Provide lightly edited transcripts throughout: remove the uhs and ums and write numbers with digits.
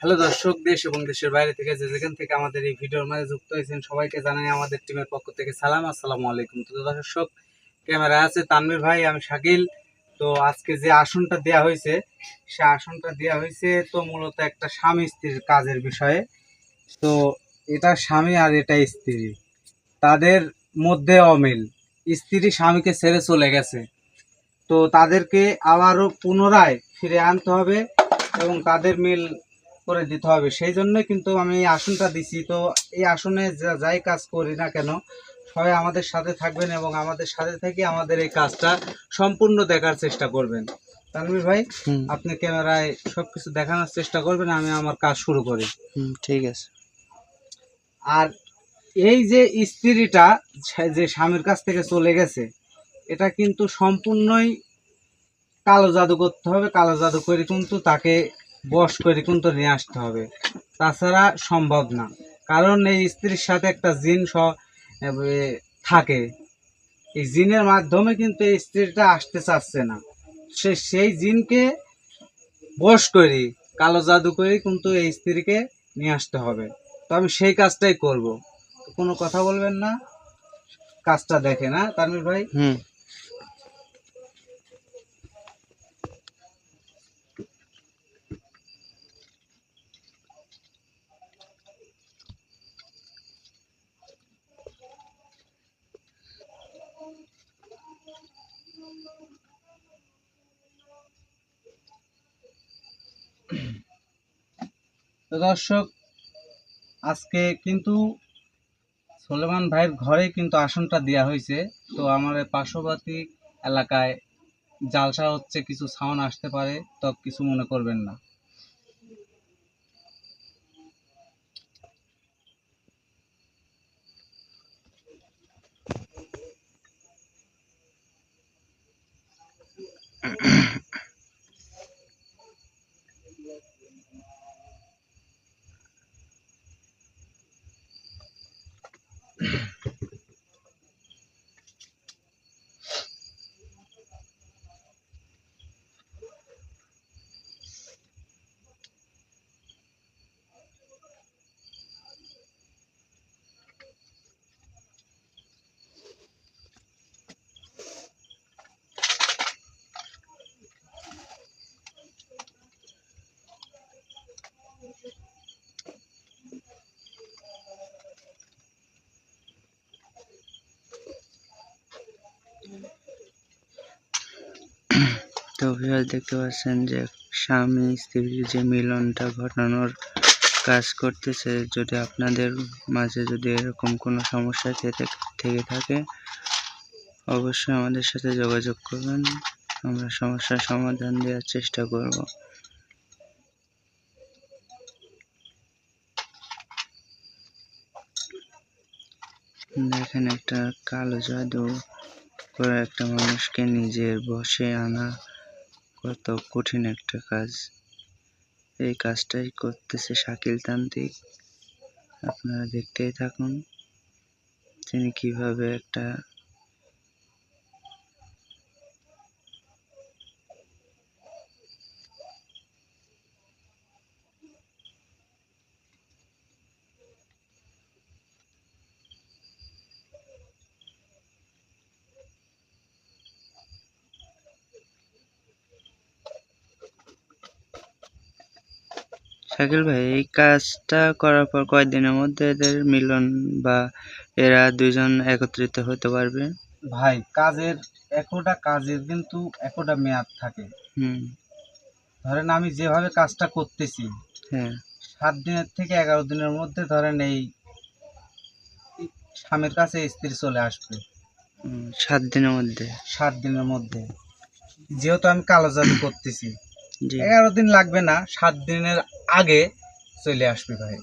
Hello দর্শক, দেশ এবং দেশের বাইরে থেকে যে যেখান থেকে আমাদের এই ভিডিওর মাঝে যুক্ত হয়েছেন সবাইকে জানাই আমাদের টিমের পক্ষ থেকে সালাম, আসসালামু আলাইকুম। তো দর্শক, ক্যামেরায় আছে তানভীর ভাই, আমি শাকিল। তো আজকে যে আসনটা দেয়া হয়েছে, সে আসনটা দেয়া হয়েছে তো মূলত একটা স্বামী স্ত্রীর কাজের বিষয়ে। তো এটা স্বামী আর এটা স্ত্রী, তাদের মধ্যে অমিল। স্ত্রী স্বামীকে ছেড়ে চলে গেছে, তো তাদেরকে আবারও পুনরায় ফিরে আনতে হবে এবং তাদের মিল করে দিতে হবে। সেই জন্য কিন্তু আমি এই আসনটা দিছি। তো এই আসনে যাই কাজ করি না কেন, সবাই আমাদের সাথে থাকবেন এবং আমাদের সাথে থেকে আমাদের এই কাজটা সম্পূর্ণ দেখার চেষ্টা করবেন। তানভীর ভাই, আপনি ক্যামেরায় সবকিছু দেখানোর চেষ্টা করবেন, আমি আমার কাজ শুরু করি। ঠিক আছে। আর এই যে স্ত্রীটা যে স্বামীর কাছ থেকে চলে গেছে, এটা কিন্তু সম্পূর্ণই কালো জাদু করতে হবে। কালো জাদু করে কিন্তু তাকে বশ করে কিন্তু নিয়ে আসতে হবে, তাছাড়া সম্ভব না। কারণ এই স্ত্রীর সাথে একটা জিন থাকে, এই জিনের মাধ্যমে কিন্তু এই স্ত্রীটা আসতে চাচ্ছে না। সেই জিনকে বশ করি, কালো জাদু করে কিন্তু এই স্ত্রীকে নিয়ে আসতে হবে। তো আমি সেই কাজটাই করব। কোনো কথা বলবেন না, কাজটা দেখে না তানভীর ভাই। তো দর্শক, আজকে কিন্তু সুলেমান ভাইয়ের ঘরে কিন্তু আসনটা দেওয়া হয়েছে। তো আমার পার্শ্ববর্তী এলাকায় জালসা হচ্ছে, কিছু সাউন্ড আসতে পারে, তো কিছু মনে করবেন না। তো ভিউয়ার্স, দেখতে পাচ্ছেন যে স্বামী স্ত্রীর যে মিলনটা ঘটানোর কাজ করতেছে। যদি আপনাদের মাঝে যদি এরকম কোনো সমস্যা থেকে থাকে, অবশ্যই আমাদের সাথে যোগাযোগ করবেন, আমরা সমস্যার সমাধান দেওয়ার চেষ্টা করব। দেখেন, একটা কালো জাদু করে একটা মানুষকে নিজের বশে আনা কত কঠিন একটা কাজ। এই কাজটাই করতেছে শাকিল তান্ত্রিক। আপনারা দেখতেই থাকুন তিনি কিভাবে একটা শাকিল ভাই, এই কাজটা করার পর কয়দিনের মধ্যে এদের মিলন বা এরা দুইজন একত্রিত হতে পারবে? ভাই, কাজের কাজের কিন্তু একটা মেয়াদ থাকে। ধরেন আমি যেভাবে কাজটা করতেছি, হ্যাঁ, 7 দিনের থেকে 11 দিনের মধ্যে ধরেন এই স্বামীর কাছে স্ত্রী চলে আসবে। 7 দিনের মধ্যে? 7 দিনের মধ্যে, যেহেতু আমি কালো জাদু করতেছি। জি। 11 দিন লাগবে না, 7 দিনের আগে চলে আসবে ভাই।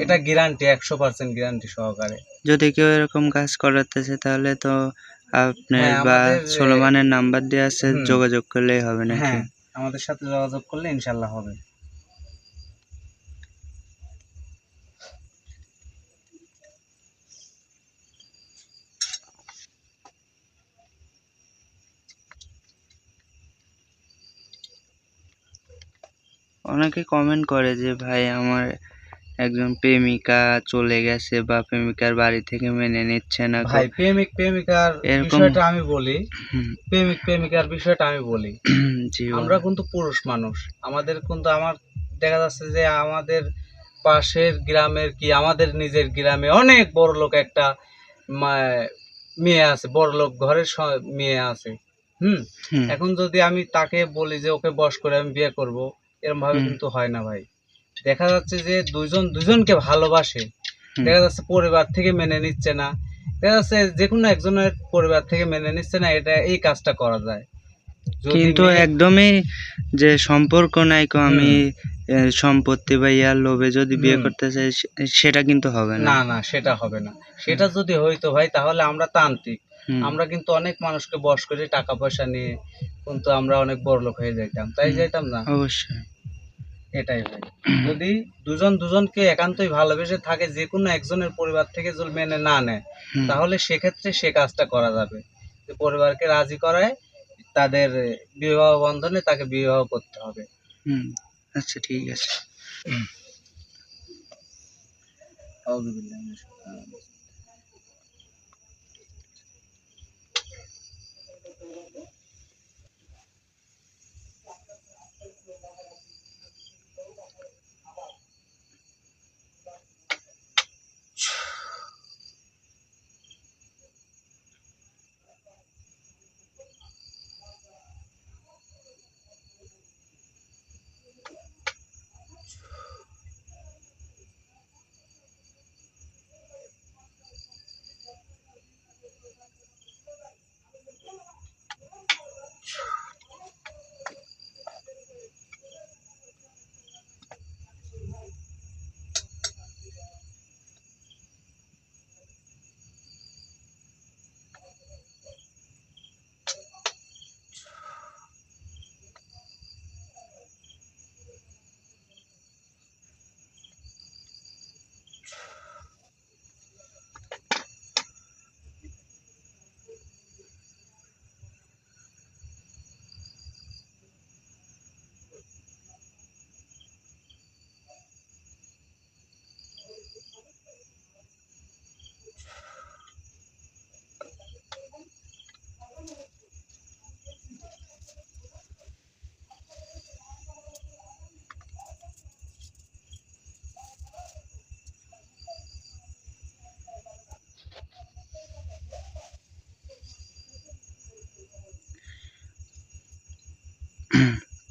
এটা গ্যারান্টি, 100% গ্যারান্টি সহকারে। যদি কেউ এরকম কাজ করাতেছে তাহলে তো আপনার হ্যাঁ, বা আমাদের সুলেমানের নাম্বার দেওয়া আছে, যোগাযোগ করলেই হবে নাকি? হ্যাঁ, আমাদের সাথে যোগাযোগ করলে ইনশাল্লাহ হবে। অনেকে কমেন্ট করে যে ভাই আমার একজন প্রেমিকা চলে গেছে বা প্রেমিকার বাড়ি থেকে মেনে নিচ্ছে না ভাই প্রেমিকার এরকম। বিষয়টা আমি বলি, হুম, প্রেমিকার বিষয়টা আমি বলি। জি আমরা বলেন। কিন্তু পুরুষ মানুষ, আমাদের কিন্তু আমার দেখা যাচ্ছে যে আমাদের পাশের গ্রামের কি আমাদের নিজের গ্রামে অনেক বড় লোক একটা মেয়ে আছে, বড় লোক ঘরের মেয়ে আছে। হুম। হুম, এখন যদি আমি তাকে বলি যে ওকে বশ করে আমি বিয়ে করব, এরকম ভাবে হুম, কিন্তু হয় না ভাই। দেখা যাচ্ছে যে দুইজন দুইজনকে ভালোবাসে, হুম। দেখা যাচ্ছে পরিবার থেকে মেনে নিচ্ছে না, দেখা যাচ্ছে যে কোনো একজনের পরিবার থেকে মেনে নিচ্ছে না, এটা এই কাজটা করা যায় যদি কিন্তু মেয়ে। একদমই যে সম্পর্ক নাই কো হুম আমি সম্পত্তি বা ইয়ার লোভে যদি বিয়ে হুম করতে চাই সেটা কিন্তু হবে না। না না, সেটা হবে না। হুম, সেটা যদি হইতো ভাই তাহলে আমরা তান্ত্রিক, হুম, আমরা কিন্তু অনেক মানুষকে বশ করে টাকা পয়সা নিয়ে কিন্তু আমরা অনেক বড়লোক হয়ে যাইতাম, তাই হুম, যাইতাম না? অবশ্যই। এটাই ভাই। যদি দুজন দুজনকে একান্তই ভালোবেসে থাকে, যে কোনো একজনের পরিবার থেকে যদি মেনে না নেয়, হুম, তাহলে সেক্ষেত্রে সে কাজটা করা যাবে, যে পরিবারকে রাজি করায় তাদের বিবাহ বন্ধনে তাকে বিবাহ করতে হবে। হুম। আচ্ছা ঠিক আছে।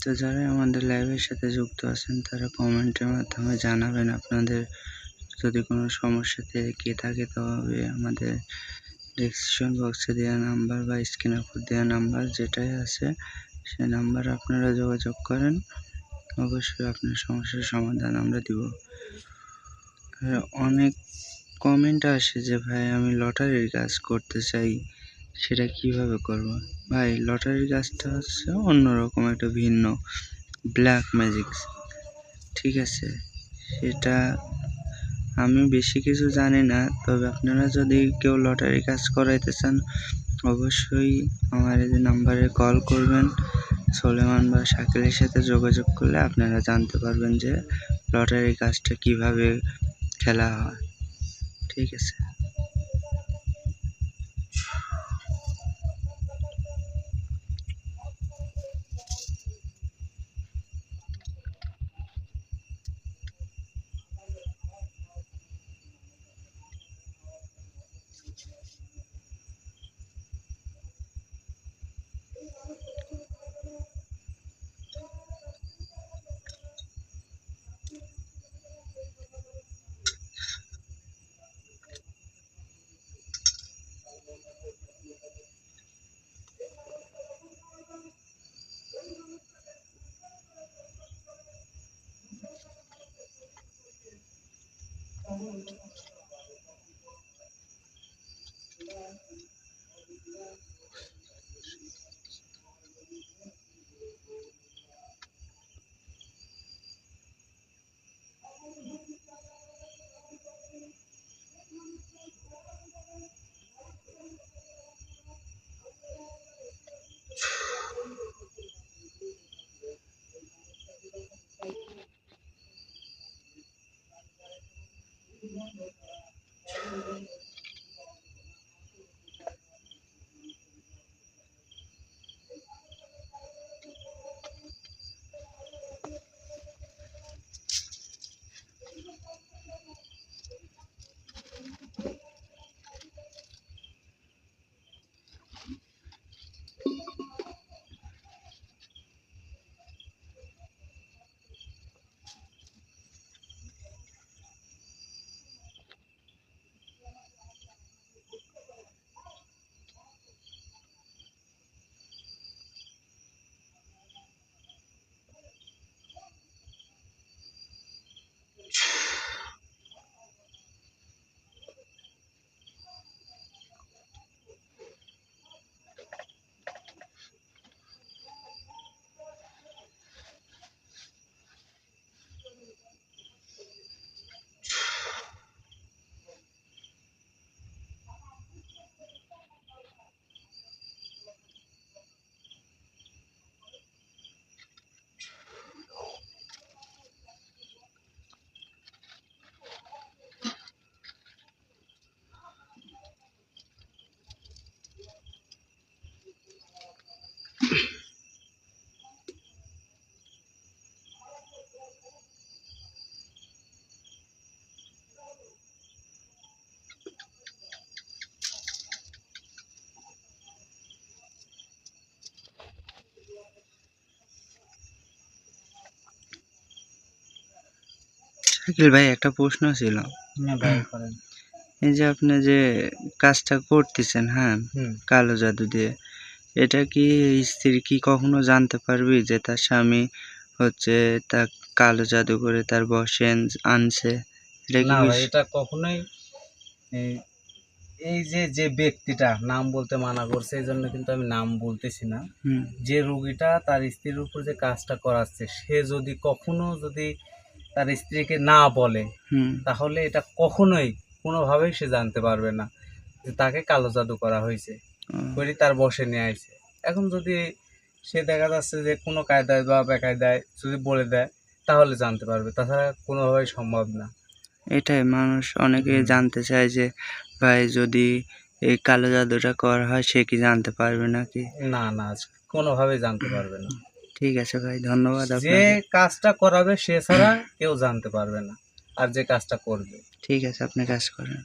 তো যারা আমাদের লাইভের সাথে যুক্ত আছেন তারা কমেন্টের মাধ্যমে জানাবেন আপনাদের যদি কোনো সমস্যা থেকে থাকে, তবে আমাদের ডেসক্রিপশন বক্সে দেওয়া নাম্বার বা স্ক্রিনের উপর দেওয়া নাম্বার যেটাই আছে সেই নাম্বারে আপনারা যোগাযোগ করেন, অবশ্যই আপনার সমস্যার সমাধান আমরা দিব। আর অনেক কমেন্ট আসে যে ভাই আমি লটারির কাজ করতে চাই, সেটা কিভাবে করব? ভাই লটারির কাজটা হচ্ছে অন্যরকম একটা ভিন্ন ব্ল্যাক ম্যাজিক, ঠিক আছে? সেটা আমি বেশি কিছু জানি না, তবে আপনারা যদি কেউ লটারি কাজ করাইতে চান অবশ্যই আমার এই যে নাম্বারে কল করবেন, সোলেমান বা শাকিলের সাথে যোগাযোগ করলে আপনারা জানতে পারবেন যে লটারি কাজটা কিভাবে খেলা হয়, ঠিক আছে? শাকিল ভাই, একটা প্রশ্ন ছিল। হ্যাঁ ভাই করেন। এই যে আপনি যে কাজটা করতেছেন, হ্যাঁ, কালো জাদু দিয়ে, এটা কি স্ত্রী কি কখনো জানতে পারবে যে তার স্বামী হচ্ছে তা কালো জাদু করে তার বশে আনছে? এটা কি না ভাই, এটা কখনোই এই- এই যে যে ব্যক্তিটা নাম বলতে মানা করছে, এই জন্য কিন্তু আমি নাম বলতেছি না। হুম, যে রোগীটা তার স্ত্রীর উপর যে কাজটা করাচ্ছে, সে যদি কখনো যদি তার স্ত্রীকে না বলে, হুম, তাহলে এটা কখনোই কোনোভাবেই সে জানতে পারবে না যে তাকে কালো জাদু করা হয়েছে, করে তার বশে নিয়ে আইছে। এখন যদি সে দেখা যাচ্ছে যে কোনো কায়দায় বা বেকায়দায় যদি বলে দেয়, তাহলে জানতে পারবে, তাছাড়া কোনোভাবেই সম্ভব না। এটাই মানুষ অনেকে জানতে চায় যে ভাই যদি এই কালো জাদুটা করা হয় সে কি জানতে পারবে নাকি? না না, কোনোভাবেই জানতে পারবে না। ঠিক আছে ভাই, ধন্যবাদ যে আপনাকে। কাজটা করাবে সে ছাড়া কেউ জানতে পারবে না, আর যে কাজটা করবে। ঠিক আছে, আপনি কাজ করেন।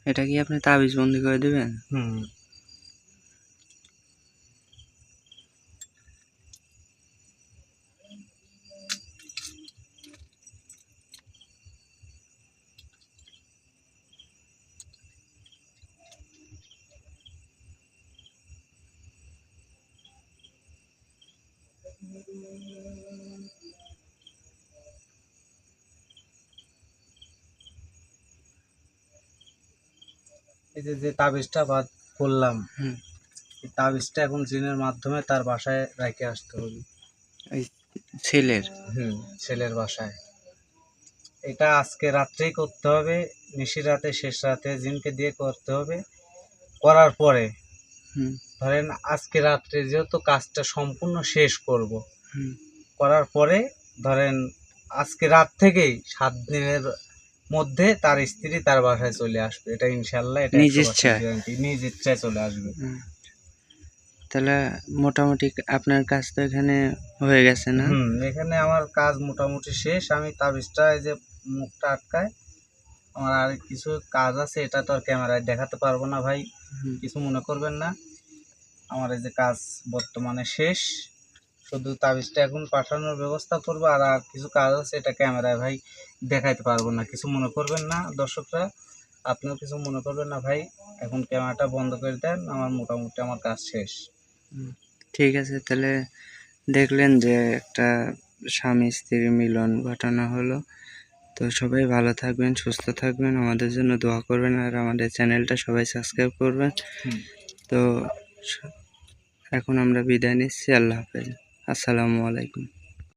এটা কি আপনি তাবিজ বন্দি করে দিবেন? হুম। এই যে তাবিজটা বাদ করলাম, হুম। এই তাবিজটা এখন জিনের মাধ্যমে তার বাসায় রেখে আসতে হবে। ওই ছেলের? ছেলের বাসায়। এটা আজকে রাত্রেই করতে হবে, নিশির রাতে, শেষ রাতে জিনকে দিয়ে করতে হবে। করার পরে হুম। ধরেন আজকে রাত্রে যেহেতু কাজটা সম্পূর্ণ শেষ করব, হুম। করার পরে ধরেন আজকে রাত থেকেই 7 দিনের মধ্যে তার স্ত্রী তার বাসায় চলে আসবে। এটা ইনশাল্লাহ, এটা নিজ 100% ইচ্ছায়? গ্যারান্টি। নিজ ইচ্ছায় চলে আসবে। হুম। তাহলে মোটামুটি আপনার কাজ তো এখানে হয়ে গেছে না? এখানে আমার কাজ মোটামুটি শেষ। আমি তাবিজটা এই যে মুখটা আটকায়, আমার আর কিছু কাজ আছে, এটা তো আর ক্যামেরায় দেখাতে পারবো না ভাই, হুম। কিছু মনে করবেন না। আমার এই যে কাজ বর্তমানে শেষ, শুধু তাবিজটা এখন পাঠানোর ব্যবস্থা করবো, আর আর কিছু কাজ আছে, এটা ক্যামেরায় ভাই দেখাইতে পারবো না, কিছু মনে করবেন না দর্শকরা, আপনিও কিছু মনে করবেন না ভাই। এখন ক্যামেরাটা বন্ধ করে দেন, আমার মোটামুটি আমার কাজ শেষ। হুম। ঠিক আছে, তাহলে দেখলেন যে একটা স্বামী স্ত্রীর মিলন ঘটানো হলো। তো সবাই ভালো থাকবেন, সুস্থ থাকবেন, আমাদের জন্য দোয়া করবেন, আর আমাদের চ্যানেলটা সবাই সাবস্ক্রাইব করবেন। হুম। তো এখন আমরা বিদায় নিচ্ছি। আল্লাহ হাফেজ। আসসালামু আলাইকুম।